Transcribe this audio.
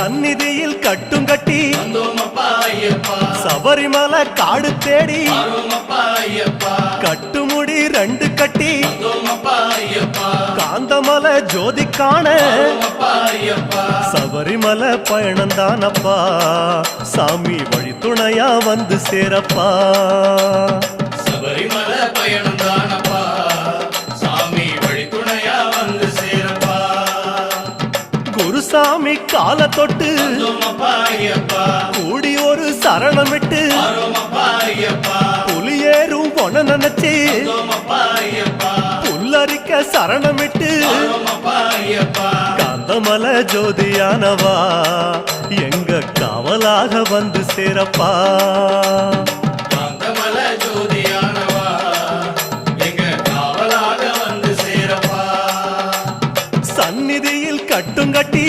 சந்நிதியில் கட்டும் கட்டி சபரிமலை காடு தேடி கட்டுமுடி 2 கட்டி காந்தமலை ஜோதி காண சபரிமலை பயணந்தானப்பா சாமி வழி துணையா வந்து சேரப்பா சபரிமலை பயணந்தானப்பா சாமி வழி துணையா வந்து சேரப்பா குருசாமி கால தொட்டு கூடி ஒரு சரணமிட்டு புலியேறும் பொன நினைச்சு புல்லரிக்க சரணமிட்டு காந்தமலை ஜோதியானவா எங்க காவலாக வந்து சேரப்பா காந்தமலை ஜோதியானவா எங்க காவலாக வந்து சேரப்பா சந்நிதியில் கட்டும் கட்டி